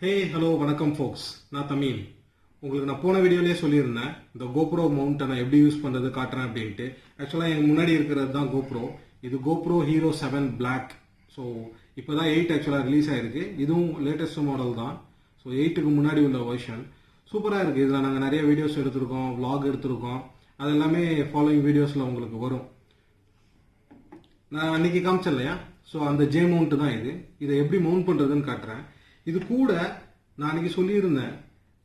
Hey, hello, வணக்கம் folks. நான் தமிழ். உங்களுக்கு நான் போன வீடியோலயே சொல்லியிருந்தேன் இந்த GoPro மவுண்ட் நான் எப்படி யூஸ் பண்றது காட்டுறேன் அப்படின்ட்டு. ஆக்சுவலா எங்க முன்னாடி இருக்கிறது தான் GoPro. இது GoPro Hero7 Black. ஸோ இப்போதான் 8 ஆக்சுவலா ரிலீஸ் ஆயிருக்கு. இதுவும் லேட்டஸ்ட் மாடல் தான். ஸோ 8க்கு முன்னாடி உள்ள வெர்ஷன் சூப்பரா இருக்கு. இதுல நாங்க நிறைய வீடியோஸ் எடுத்திருக்கோம், vlog எடுத்திருக்கோம். அது எல்லாமே ஃபாலோயிங் வீடியோஸ்ல உங்களுக்கு வரும். நான் அன்னைக்கு காமிச்சேன் இல்லையா, ஸோ அந்த ஜே மவுண்ட் தான் இது. இதை எப்படி மவுண்ட் பண்றதுன்னு காட்டுறேன். இது கூட நான் அன்னைக்கு சொல்லியிருந்தேன்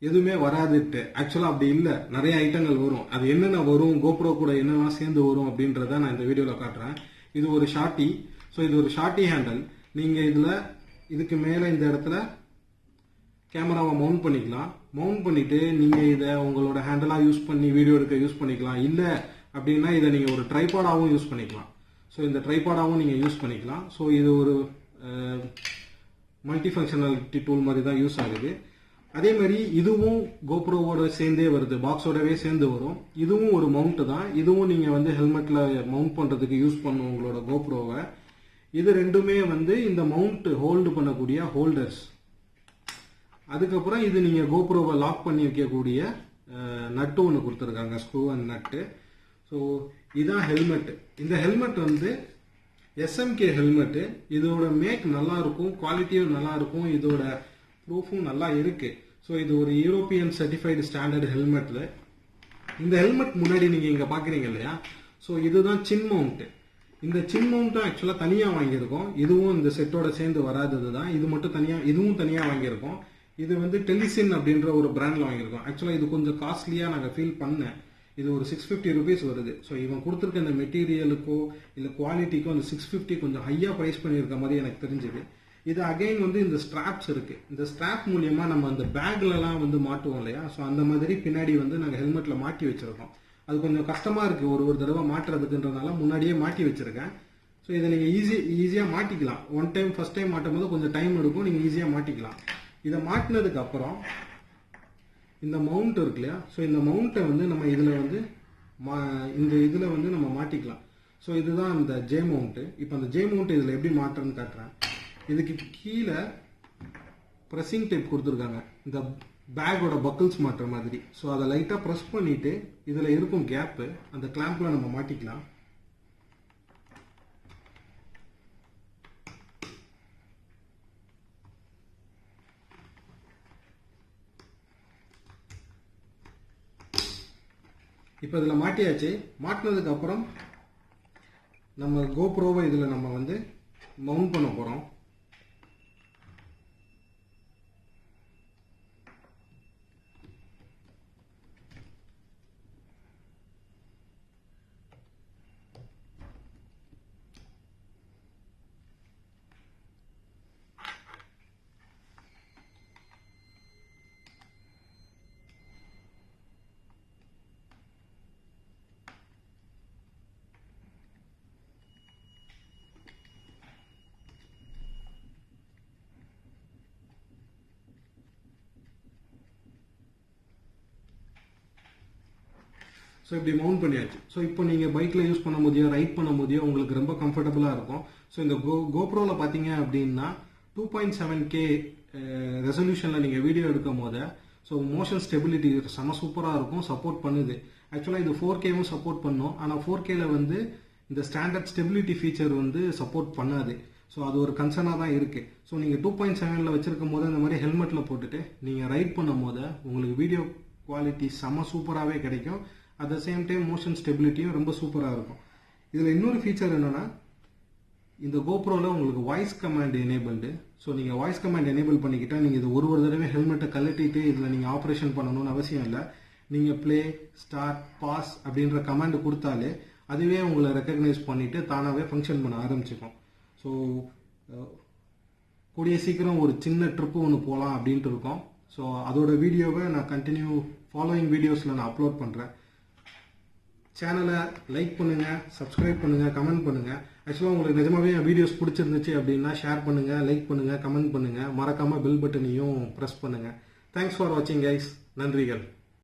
எதுவுமே வராதுட்டு. ஆக்சுவலா அப்படி இல்லை, நிறைய ஐட்டங்கள் வரும். அது என்னென்ன வரும், கோப்ரோ கூட என்னெல்லாம் சேர்ந்து வரும் அப்படின்றத நான் இந்த வீடியோல காட்டுறேன். இது ஒரு ஷார்ட்டி. ஸோ இது ஒரு ஷார்ட்டி ஹேண்டல். நீங்க இதுக்கு மேல இந்த இடத்துல கேமராவை மவுண்ட் பண்ணிக்கலாம். மவுண்ட் பண்ணிட்டு நீங்க இதை உங்களோட ஹேண்டலா யூஸ் பண்ணி வீடியோ எடுக்க யூஸ் பண்ணிக்கலாம். இல்ல அப்படின்னா இதை நீங்க ஒரு ட்ரைபாடாவும் யூஸ் பண்ணிக்கலாம். ஸோ இந்த ட்ரைபாடாவும் நீங்க யூஸ் பண்ணிக்கலாம். ஸோ இது ஒரு மல்டி ஃபங்க்ஷனாலிட்டி டூல் மாதிரி தான் யூஸ் ஆகுது. அதே மாதிரி இதுவும் கோப்ரோவோட சேர்ந்தே வருது, பாக்ஸோடவே சேர்ந்து வரும். இதுவும் ஒரு மவுண்ட் தான். இதுவும் நீங்க ஹெல்மெட்ல மவுண்ட் பண்றதுக்கு யூஸ் பண்ணும் உங்களோட கோப்ரோவை. இது ரெண்டுமே இந்த மவுண்ட் ஹோல்டு பண்ணக்கூடிய ஹோல்டர்ஸ். அதுக்கப்புறம் இது நீங்க கோப்ரோவை லாக் பண்ணி வைக்கக்கூடிய நட்டு ஒன்று கொடுத்துருக்காங்க, ஸ்க்ரூ அண்ட் நட்டு. ஸோ இதுதான் ஹெல்மெட். இந்த ஹெல்மெட் எஸ்எம்கே ஹெல்மெட். இதோட மேக் நல்லா இருக்கும், குவாலிட்டியும் நல்லா இருக்கும், இதோட ப்ரூஃபும் நல்லா இருக்கு. ஸோ இது ஒரு யூரோப்பியன் சர்டிஃபைடு ஸ்டாண்டர்ட் ஹெல்மெட்ல. இந்த ஹெல்மெட் முன்னாடி நீங்க இங்க பாக்குறீங்க இல்லையா, ஸோ இதுதான் சின் மவுண்ட். இந்த சின் மவுண்ட்டும் ஆக்சுவலா தனியா வாங்கியிருக்கோம். இதுவும் இந்த செட்டோட சேர்ந்து வராதது தான். இது மட்டும் தனியா, இதுவும் தனியா வாங்கியிருக்கோம். இது டெலிசின் அப்படின்ற ஒரு பிராண்ட்ல வாங்கியிருக்கோம். ஆக்சுவலா இது கொஞ்சம் காஸ்ட்லியா நாங்க ஃபீல் பண்ணேன். இது ஒரு 650 rupees வருது. ஸோ இவன் கொடுத்துருக்க இந்த மெட்டீரியலுக்கோ இல்லை குவாலிட்டிக்கோ அந்த 650 கொஞ்சம் ஹையா ப்ரைஸ் பண்ணியிருக்க மாதிரி எனக்கு தெரிஞ்சது. இது அகைன் இந்த ஸ்ட்ராப்ஸ் இருக்கு. இந்த ஸ்ட்ராப் மூலியமா நம்ம அந்த பேக்லலாம் மாட்டுவோம் இல்லையா, ஸோ அந்த மாதிரி பின்னாடி நாங்கள் ஹெல்மெட்ல மாட்டி வச்சிருக்கோம். அது கொஞ்சம் கஷ்டமா இருக்கு ஒரு தடவை மாட்டுறதுக்குன்றதுனால முன்னாடியே மாட்டி வச்சிருக்கேன். ஸோ இதை நீங்க ஈஸியா மாட்டிக்கலாம். ஃபர்ஸ்ட் டைம் மாட்டும் போது கொஞ்சம் டைம் எடுக்கும், நீங்க ஈஸியா மாட்டிக்கலாம். இதை மாட்டினதுக்கு அப்புறம் இந்த மவுண்ட் இருக்கு இல்லையா, ஸோ இந்த மவுண்ட்டை நம்ம இதுல நம்ம மாட்டிக்கலாம். ஸோ இதுதான் இந்த ஜே மவுண்ட். இப்போ அந்த ஜே மவுண்ட் இதுல எப்படி மாட்டுறேன்னு காட்டுறேன். இதுக்கு கீழே ப்ரெஸ்ஸிங் டேப் கொடுத்துருக்காங்க, இந்த பேக்கோட பக்கிள்ஸ் மாட்டுற மாதிரி. ஸோ அதை லைட்டா ப்ரெஸ் பண்ணிட்டு இதுல இருக்கும் கேப்பு அந்த கிளாம்ப்ல நம்ம மாட்டிக்கலாம். இப்போ இதில் மாட்டியாச்சு. மாட்டினதுக்கு அப்புறம் நம்ம கோப்ரோவை இதில் நம்ம மவுண்ட் பண்ண போகிறோம். ஸோ இப்படி மவுண்ட் பண்ணியாச்சு. ஸோ இப்போ நீங்கள் பைக்கில் யூஸ் பண்ணும் போதோ ரைட் பண்ணும் போதோ உங்களுக்கு ரொம்ப கம்ஃபர்டபுளாக இருக்கும். ஸோ இந்த கோப்ரோவில் பார்த்தீங்க அப்படின்னா 2.7K ரெசல்யூஷனில் நீங்கள் வீடியோ எடுக்கும் போது ஸோ மோஷன் ஸ்டெபிலிட்டி செம சூப்பராக இருக்கும், சப்போர்ட் பண்ணுது. ஆக்சுவலாக இது 4Kவும் சப்போர்ட் பண்ணும். ஆனால் 4Kல இந்த ஸ்டாண்டர்ட் ஸ்டெபிலிட்டி ஃபீச்சர் சப்போர்ட் பண்ணாது. ஸோ அது ஒரு கன்சர்னாக தான் இருக்கு. ஸோ நீங்கள் 2.7ல வச்சிருக்கும் போது இந்த மாதிரி ஹெல்மெட்ல போட்டுட்டு நீங்கள் ரைட் பண்ணும் போது உங்களுக்கு வீடியோ குவாலிட்டி செம சூப்பராகவே கிடைக்கும். At the same time motion ஸ்டெபிலிட்டியும் ரொம்ப சூப்பராக இருக்கும். இதில் இன்னொரு ஃபீச்சர் என்னன்னா, இந்த கோப்ரோவில் உங்களுக்கு வாய்ஸ் கமாண்ட் எனேபிள்டு. ஸோ நீங்கள் வாய்ஸ் கமாண்ட் எனேபிள் பண்ணிக்கிட்டால் நீங்கள் இது ஒரு தடவை ஹெல்மெட்டை கழட்டிட்டு இதில் நீங்கள் ஆப்ரேஷன் பண்ணணும்னு அவசியம் இல்லை. நீங்கள் ப்ளே, ஸ்டார்ட், பாஸ் அப்படின்ற கமாண்ட் கொடுத்தாலே அதுவே உங்களை ரெக்கக்னைஸ் பண்ணிட்டு தானாகவே ஃபங்க்ஷன் பண்ண ஆரம்பிச்சுக்கும். ஸோ கூடிய சீக்கிரம் ஒரு சின்ன ட்ரிப்பு ஒன்று போகலாம் அப்படின்ட்டு இருக்கோம். ஸோ அதோட வீடியோவை நான் கண்டினியூ ஃபாலோயிங் வீடியோஸில் நான் அப்லோட் பண்ணுறேன். சேனலை லைக் பண்ணுங்க, சப்ஸ்கிரைப் பண்ணுங்க, கமெண்ட் பண்ணுங்க. ஆக்சுவலாக உங்களுக்கு நிஜமாவே என் வீடியோஸ் பிடிச்சிருந்துச்சு அப்படின்னா ஷேர் பண்ணுங்க, லைக் பண்ணுங்க, கமெண்ட் பண்ணுங்க. மறக்காம பெல் பட்டனையும் ப்ரெஸ் பண்ணுங்க. தேங்க்ஸ் ஃபார் வாட்சிங் கைஸ். நன்றிகள்.